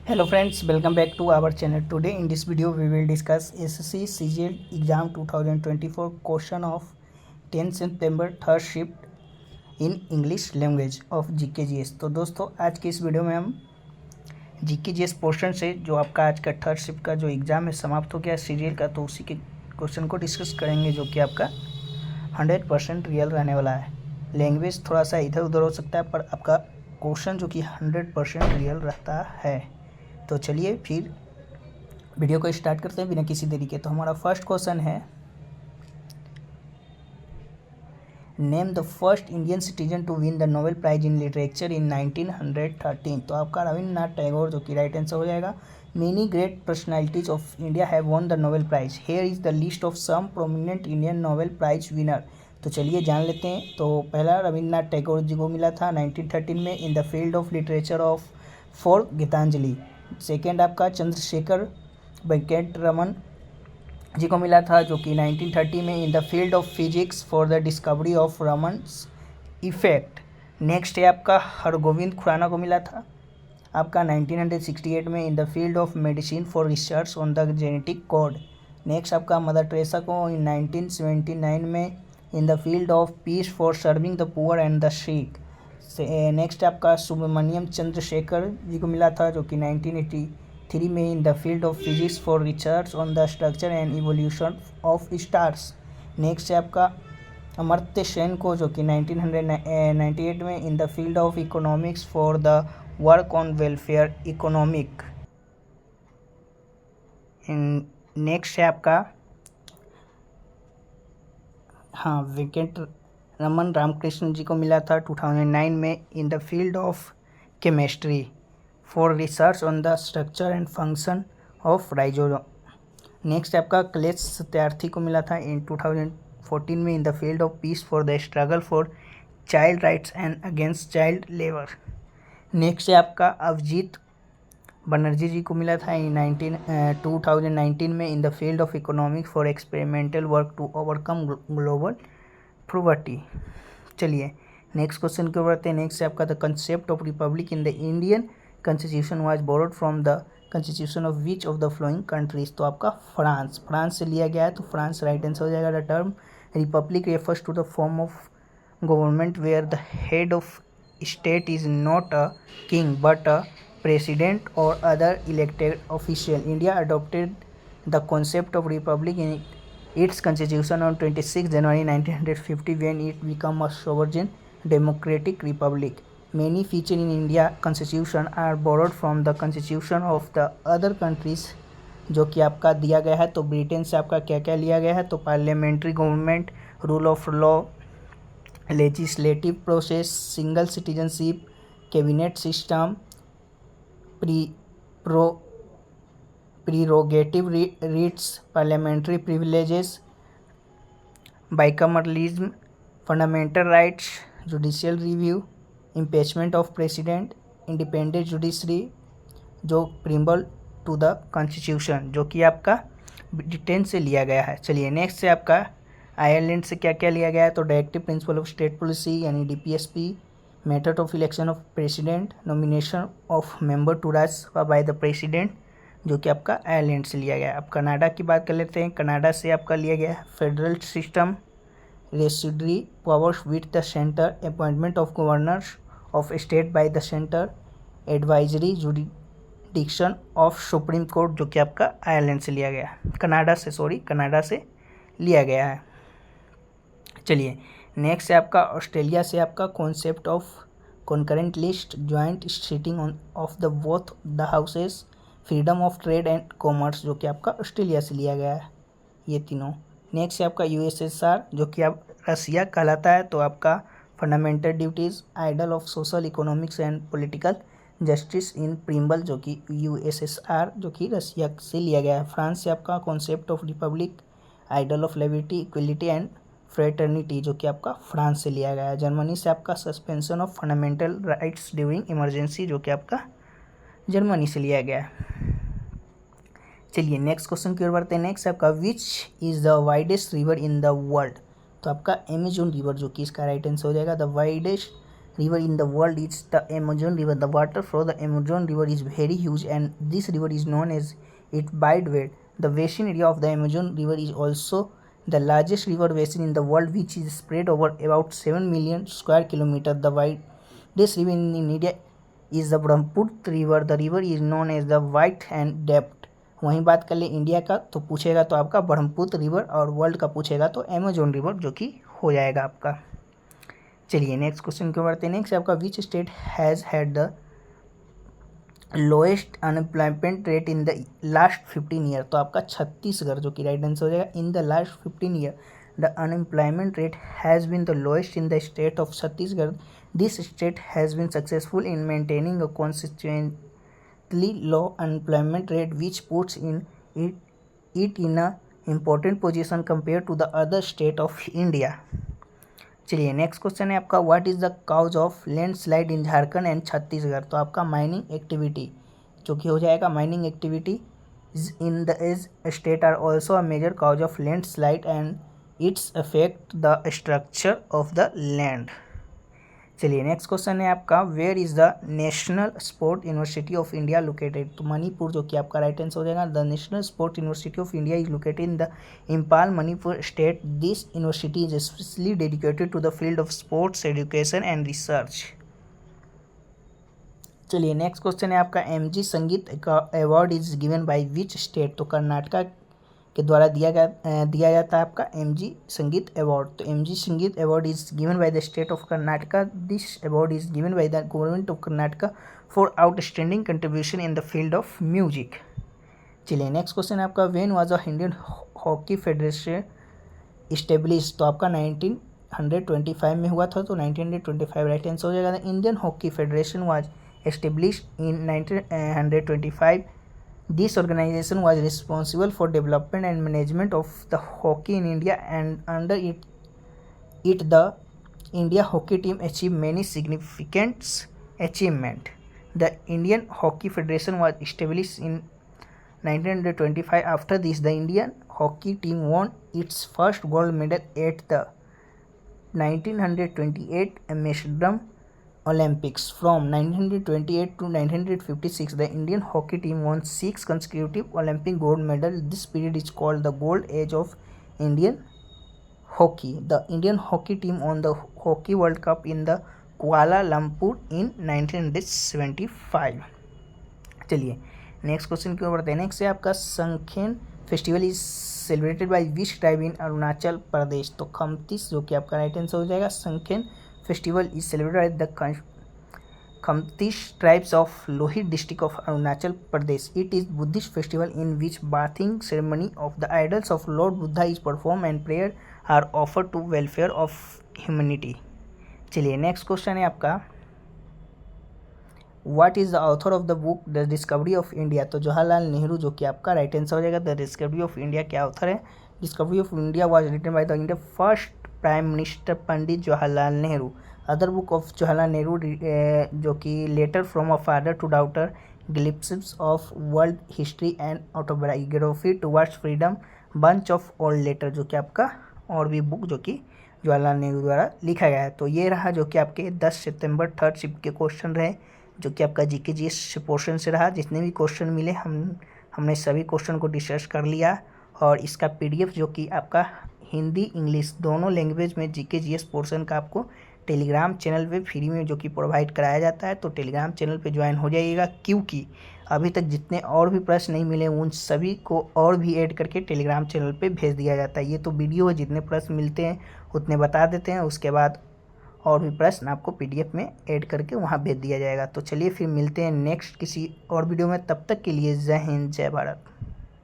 Hello friends, welcome back to our channel. Today in this video we will discuss SSC CGL exam 2024 question of 10 September third shift in English language of GKGS। तो दोस्तों आज के इस video में हम GKGS portion से जो आपका आज का थर्ड शिफ्ट का जो एग्ज़ाम है समाप्त हो गया सीजीएल का, तो उसी के क्वेश्चन को डिस्कस करेंगे जो कि आपका 100% रियल रहने वाला है। लैंग्वेज थोड़ा सा इधर उधर हो सकता है पर आपका क्वेश्चन जो कि 100% रियल रहता है। तो चलिए फिर वीडियो को स्टार्ट करते हैं बिना किसी देरी के। तो हमारा फर्स्ट क्वेश्चन है, name the first Indian citizen to win the Nobel prize in literature in 1913। तो आपका रविन्द्रनाथ टैगोर जो कि राइट आंसर हो जाएगा। Many great personalities of India have won the Nobel prize, here is the list of some prominent Indian Nobel prize winner. तो चलिए जान लेते हैं। तो पहला रविन्द्रनाथ टैगोर जी को मिला था 1913 में in the field of literature of for Gitanjali. Second आपका चंद्रशेखर वेंकट रमन जी को मिला था जो कि 1930 में in the field of physics for the discovery of Raman's effect. Next है आपका हरगोविंद खुराना को मिला था आपका 1968 में in the field of medicine for research on the genetic code. Next आपका मदर टेरेसा को इन 1979 में in the field of peace for serving the poor and the sick. Next आपका सुब्रमण्यम चंद्रशेखर जी को मिला था जो कि 1983 में in the field of physics for research on the structure and evolution of stars. Next है आपका अमर्त्य सेन को जो कि 1998 में in the field of economics for the work on welfare economic. Next है आपका वेंकट रमन रामकृष्ण जी को मिला था 2009 में in the field of chemistry for research on the structure and function of ribosome. Next आपका कलेश सत्यार्थी को मिला था इन 2014 में in the field of peace for the struggle for child rights and against child labour. Next है आपका अभिजीत बनर्जी जी को मिला था इन 2019 में in the field of economics for experimental work to overcome global property. चलिए नेक्स्ट क्वेश्चन की ओर बढ़ते हैं। नेक्स्ट है आपका the concept of republic in the Indian constitution was borrowed from the constitution of which of the following countries. तो आपका France से लिया गया है, तो फ्रांस राइट आंसर हो जाएगा। The term republic refers to the form of government where the head of state is not a king but a president or other elected official. India adopted the concept of republic in its constitution on 26 January 1950 when it became a sovereign democratic republic. Many features in India constitution are borrowed from the constitution of the other countries जो कि आपका दिया गया है। तो Britain से आपका क्या क्या लिया गया है, तो parliamentary government, rule of law, legislative process, single citizenship, cabinet system, prerogative writs, parliamentary privileges, bicameralism, fundamental rights, judicial review, impeachment of president, independent judiciary, जो प्रिम्बल टू द कॉन्स्टिट्यूशन जो कि आपका ब्रिटेन से लिया गया है। चलिए नेक्स्ट है आपका आयरलैंड से क्या क्या लिया गया है, तो directive principle of state policy यानी DPSP, method of election of president, nomination of member to Rajya Sabha by the president जो कि आपका आयरलैंड से लिया गया है। अब कनाडा की बात कर लेते हैं। कनाडा से आपका लिया गया है federal system, residuary powers with the centre, appointment of governors of state by the centre, advisory जुडिक्शन of supreme court जो कि आपका आयरलैंड से लिया गया है, कनाडा से लिया गया है। चलिए नेक्स्ट है आपका ऑस्ट्रेलिया से आपका concept of concurrent list, joint sitting of the both the houses, freedom of trade and commerce जो कि आपका ऑस्ट्रेलिया से लिया गया है, ये तीनों। नेक्स्ट है आपका USSR जो कि आप रसिया कहलाता है, तो आपका fundamental duties, ideal of social economics and political justice in preamble जो कि USSR जो कि रसिया से लिया गया है। फ्रांस से आपका concept of republic, ideal of liberty, equality and fraternity जो कि आपका फ्रांस से लिया गया है। जर्मनी से आपका suspension of fundamental rights during emergency जो कि आपका जर्मनी से लिया गया है। चलिए नेक्स्ट क्वेश्चन की ओर बढ़ते हैं। नेक्स्ट आपका which is the widest river in the world, तो आपका अमेजोन रिवर जो कि इसका राइट आंसर हो जाएगा। The widest river in the world is the Amazon River. The water from the Amazon River is very huge and this river is known as its wide bed. The basin area of the Amazon River is also the largest river basin in the world, which is spread over about 7 million square kilometers. The widest river in India is the Brahmaputra River. The river is known as the White and Depth. वहीं बात कर ले India का तो पूछेगा तो आपका Brahmaputra river, और वर्ल्ड का पूछेगा तो अमेजोन रिवर, जो कि हो जाएगा आपका। चलिए नेक्स्ट क्वेश्चन क्यों बढ़ते हैं। नेक्स्ट आपका which state has had the lowest unemployment rate in the last 15 year. तो आपका छत्तीसगढ़, जो कि राइट आंसर हो जाएगा। In the last 15 year the unemployment rate has been the lowest in the state of Chhattisgarh. This state has been successful in maintaining a consistently low unemployment rate, which puts it in a important position compared to the other state of India. चलिए next question है आपका what is the cause of landslide in Jharkhand and Chhattisgarh. तो आपका mining activity, जो कि हो जाएगा mining activity in the as state are also a major cause of landslide and its affect the structure of the land. चलिए next question है आपका where is the national sport university of India located. तो मणिपुर, जो कि आपका right answer हो जाएगा। The national sport university of India is located in the Imphal Manipur state. This university is specially dedicated to the field of sports education and research. चलिए next question है आपका MG Sangeet award is given by which state. तो कर्नाटका के द्वारा दिया जाता है आपका एमजी संगीत अवार्ड। तो MG Sangeet award is given by the state of Karnataka. This award is given by the government of Karnataka for outstanding contribution in the field of music. चलिए next question है आपका when was the Indian hockey federation establish. तो आपका 1925 में हुआ था। तो 1925 right answer हो जाएगा। The Indian hockey federation was established in 1925. This organization was responsible for development and management of the hockey in India, and under it the India hockey team achieved many significant achievements. The Indian Hockey Federation was established in 1925. After this, the Indian hockey team won its first gold medal at the 1928 Amsterdam Olympics. From 1928 to 1956, the Indian hockey team won 6 consecutive Olympic gold medals. This period is called the Gold Age of Indian hockey. The Indian hockey team won the Hockey World Cup in the Kuala Lumpur in 1975. चलिए next question की ओर बढ़ते हैं। Next है आपका Sangken festival is celebrated by which tribe in Arunachal Pradesh. तो खमतीस, जो कि आपका राइट आंसर हो जाएगा। Sangken festival is celebrated by the Khamtish tribes of Lohit district of Arunachal Pradesh. It is Buddhist festival in which bathing ceremony of the idols of Lord Buddha is performed and prayer are offered to welfare of humanity. चलिए next question है आपका what is the author of the book the discovery of India. तो जवाहरलाल नेहरू, जो कि आपका right answer हो जाएगा। The discovery of India क्या ऑथर है। Discovery of India was written by the India first prime minister Pandit Jawaharlal Nehru. Other book of Jawaharlal Nehru, जो कि letter from a father to daughter, glimpses of world history and autobiography towards freedom, bunch of old letter, जो कि आपका और भी book जो कि जवाहरलाल नेहरू द्वारा लिखा गया है। तो ये रहा जो कि आपके 10 सितंबर थर्ड शिफ्ट के क्वेश्चन रहे, जो कि आपका जीके जीएस पोर्शन से रहा। जितने भी क्वेश्चन मिले हमने सभी क्वेश्चन को डिस्कस कर लिया, और इसका पीडीएफ जो कि आपका हिंदी इंग्लिश दोनों लैंग्वेज में जीके जीएस पोर्शन का आपको टेलीग्राम चैनल पे फ्री में जो कि प्रोवाइड कराया जाता है। तो टेलीग्राम चैनल पे ज्वाइन हो जाइएगा, क्योंकि अभी तक जितने और भी प्रश्न नहीं मिले उन सभी को और भी ऐड करके टेलीग्राम चैनल पे भेज दिया जाता है। ये तो वीडियो है, जितने प्रश्न मिलते हैं उतने बता देते हैं, उसके बाद और भी प्रश्न आपको पीडीएफ में ऐड करके वहाँ भेज दिया जाएगा। तो चलिए फिर मिलते हैं नेक्स्ट किसी और वीडियो में, तब तक के लिए जय हिंद जय भारत।